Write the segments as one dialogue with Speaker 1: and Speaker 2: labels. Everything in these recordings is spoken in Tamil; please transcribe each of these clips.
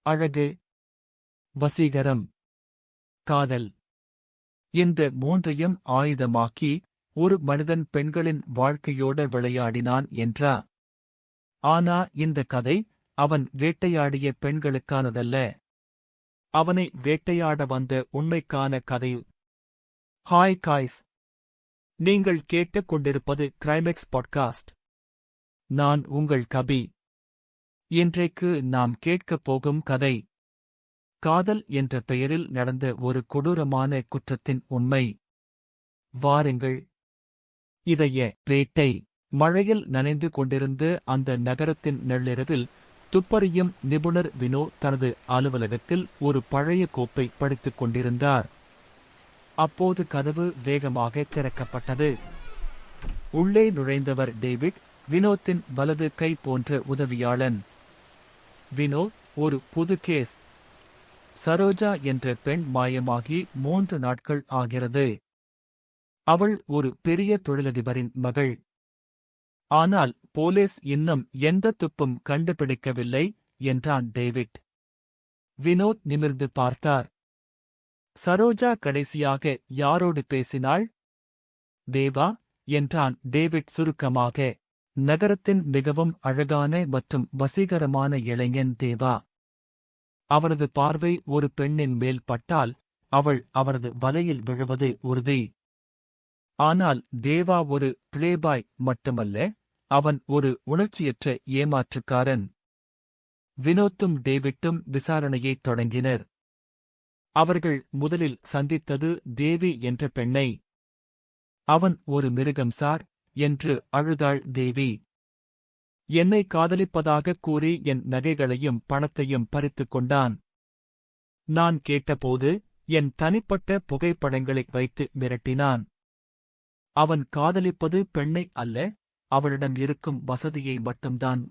Speaker 1: அழகு, வசீகரம், காதல். இந்த மூன்றையும் ஆயுதமாக்கி ஒரு மனிதன் பெண்களின் வாழ்க்கையோட விளையாடினான் என்றா. ஆனா இந்த கதை அவன் வேட்டையாடிய பெண்களுக்கானதல்ல. அவனை வேட்டையாட வந்த உண்மைக்கான கதை. ஹாய் காய்ஸ், நீங்கள் கேட்டுக் கொண்டிருப்பது கிரைமெக்ஸ் பாட்காஸ்ட். நான் உங்கள் கபி. இன்றைக்கு நாம் கேட்கப் போகும் கதை காதல் என்ற பெயரில் நடந்த ஒரு கொடூரமான குற்றத்தின் உண்மை. வாருங்கள். இதய வேட்டை. மழையில் நனைந்து கொண்டிருந்த அந்த நகரத்தின் நள்ளிரவில் துப்பறியும் நிபுணர் வினோ தனது அலுவலகத்தில் ஒரு பழைய கோப்பை படித்துக் கொண்டிருந்தார். அப்போது கதவு வேகமாக திறக்கப்பட்டது. உள்ளே நுழைந்தவர் டேவிட், வினோத்தின் வலது கை போன்ற உதவியாளன். வினோ, ஒரு புது கேஸ். சரோஜா என்ற பெண் மாயமாகி 3 நாட்கள் ஆகிறது. அவள் ஒரு பெரிய தொழிலதிபரின் மகள். ஆனால் போலீஸ் இன்னும் எந்த துப்பும் கண்டுபிடிக்கவில்லை என்றான் டேவிட். வினோத் நிமிர்ந்து பார்த்தார். சரோஜா கடைசியாக யாரோடு பேசினாள்? தேவா என்றான் டேவிட் சுருக்கமாக. நகரத்தின் மிகவும் அழகான மற்றும் வசீகரமான இளைஞன் தேவா. அவரது பார்வை ஒரு பெண்ணின் மேல் பட்டால் அவள் அவரது வலையில் விழுவது உறுதி. ஆனால் தேவா ஒரு பிளேபாய் மட்டுமல்ல, அவன் ஒரு உணர்ச்சியற்ற ஏமாற்றுக்காரன். வினோத்தும் டேவிட்டும் விசாரணையைத் தொடங்கினர். அவர்கள் முதலில் சந்தித்தது தேவி என்ற பெண்ணை. அவன் ஒரு மிருகம் சார் என்று அழுதாள் தேவி. என்னை காதலிப்பதாகக் கூறி என் நகைகளையும் பணத்தையும் பறித்துக் கொண்டான். நான் கேட்டபோது என் தனிப்பட்ட புகைப்படங்களை வைத்து மிரட்டினான். அவன் காதலிப்பது பெண்ணை அல்ல, அவளிடம் இருக்கும் வசதியை மட்டும்தான்.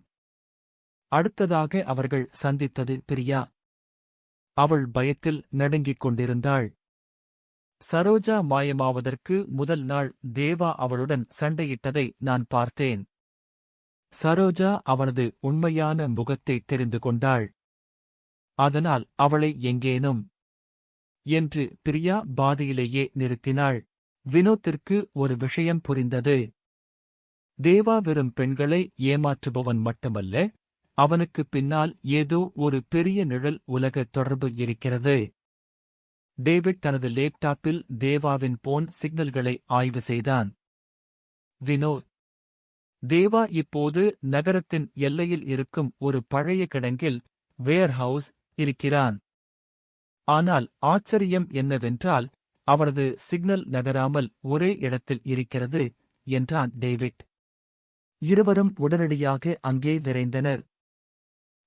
Speaker 1: அடுத்ததாக அவர்கள் சந்தித்தது பிரியா. அவள் பயத்தில் நடுங்கிக் கொண்டிருந்தாள். சரோஜா மாயமாவதற்கு முதல் நாள் தேவா அவளுடன் சண்டையிட்டதை நான் பார்த்தேன். சரோஜா அவனது உண்மையான முகத்தை தெரிந்து கொண்டாள். அதனால் அவளை எங்கேனும் என்று பிரியா பாதியிலேயே நிறுத்தினாள். வினோத்திற்கு ஒரு விஷயம் புரிந்தது. தேவா வெறும் பெண்களை ஏமாற்றுபவன் மட்டுமல்ல, அவனுக்கு பின்னால் ஏதோ ஒரு பெரிய நிழல் உலக தொடர்பு இருக்கிறது. டேவிட் தனது லேப்டாப்பில் தேவாவின் போன் சிக்னல்களை ஆய்வு செய்தான். வினோத். தேவா இப்போது நகரத்தின் எல்லையில் இருக்கும் ஒரு பழைய கிடங்கில் வேர்ஹவுஸ் இருக்கிறான். ஆனால் ஆச்சரியம் என்னவென்றால் அவரது சிக்னல் நகராமல் ஒரே இடத்தில் இருக்கிறது என்றான் டேவிட். இருவரும் உடனடியாக அங்கே விரைந்தனர்.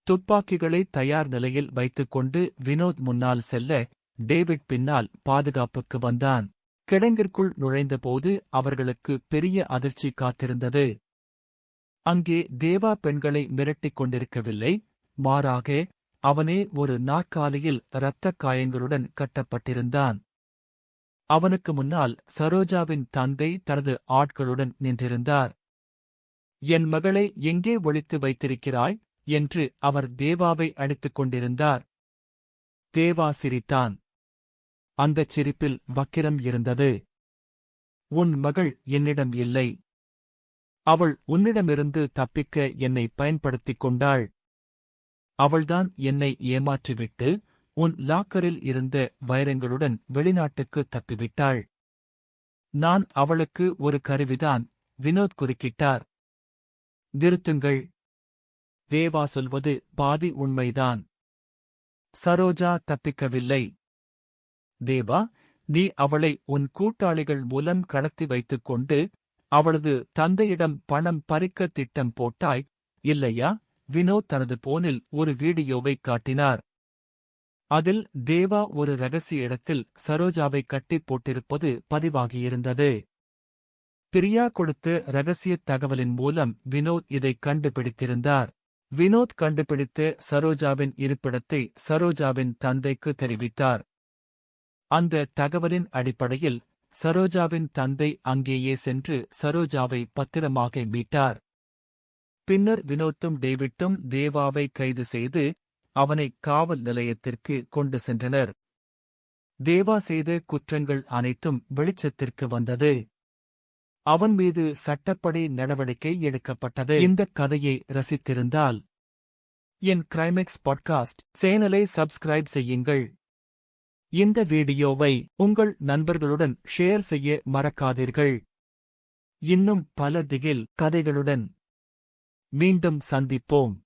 Speaker 1: துப்பாக்கிகளை தயார் நிலையில் வைத்துக்கொண்டு வினோத் முன்னால் செல்ல டேவிட் பின்னால் பாதுகாப்புக்கு வந்தான். கிடங்கிற்குள் நுழைந்தபோது அவர்களுக்கு பெரிய அதிர்ச்சி காத்திருந்தது. அங்கே தேவா பெண்களை மிரட்டிக் கொண்டிருக்கவில்லை, மாறாக அவனே ஒரு நாற்காலியில் இரத்தக் காயங்களுடன் கட்டப்பட்டிருந்தான். அவனுக்கு முன்னால் சரோஜாவின் தந்தை தனது ஆட்களுடன் நின்றிருந்தார். என் மகளை எங்கே ஒளித்து வைத்திருக்கிறாய் என்று அவர் தேவாவை அடித்துக் கொண்டிருந்தார். தேவா சிரித்தான். அந்தச் சிரிப்பில் வக்கிரம் இருந்தது. உன் மகள் என்னிடம் இல்லை. அவள் உன்னிடமிருந்து தப்பிக்க என்னை பயன்படுத்திக் கொண்டாள். அவள்தான் என்னை ஏமாற்றிவிட்டு உன் லாக்கரில் இருந்த வைரங்களுடன் வெளிநாட்டுக்கு தப்பிவிட்டாள். நான் அவளுக்கு ஒரு கருவிதான், வினோத் குறுக்கிட்டார். நிறுத்துங்கள். தேவா சொல்வது பாதி உண்மைதான். சரோஜா தப்பிக்கவில்லை. தேவா, நீ அவளை உன் கூட்டாளிகள் மூலம் கடத்தி வைத்துக் கொண்டு அவளது தந்தையிடம் பணம் பறிக்க திட்டம் போட்டாய், இல்லையா? வினோத் தனது போனில் ஒரு வீடியோவைக் காட்டினார். அதில் தேவா ஒரு ரகசிய இடத்தில் சரோஜாவை கட்டிப் போட்டிருப்பது பதிவாகியிருந்தது. பிரியா கொடுத்த ரகசியத் தகவலின் மூலம் வினோத் இதைக் கண்டுபிடித்திருந்தார். வினோத் கண்டுபிடித்த சரோஜாவின் இருப்பிடத்தை சரோஜாவின் தந்தைக்கு தெரிவித்தார். அந்த தகவலின் அடிப்படையில் சரோஜாவின் தந்தை அங்கேயே சென்று சரோஜாவை பத்திரமாக மீட்டார். பின்னர் வினோத்தும் டேவிட்டும் தேவாவை கைது செய்து அவனை காவல் நிலையத்திற்கு கொண்டு சென்றனர். தேவா செய்த குற்றங்கள் அனைத்தும் வெளிச்சத்திற்கு வந்தது. அவன் மீது சட்டப்படி நடவடிக்கை எடுக்கப்பட்டது. இந்த கதையை ரசித்திருந்தால் என் கிரைமெக்ஸ் பாட்காஸ்ட் சேனலை சப்ஸ்கிரைப் செய்யுங்கள். இந்த வீடியோவை உங்கள் நண்பர்களுடன் ஷேர் செய்ய மறக்காதீர்கள். இன்னும் பல திகில் கதைகளுடன் மீண்டும் சந்திப்போம்.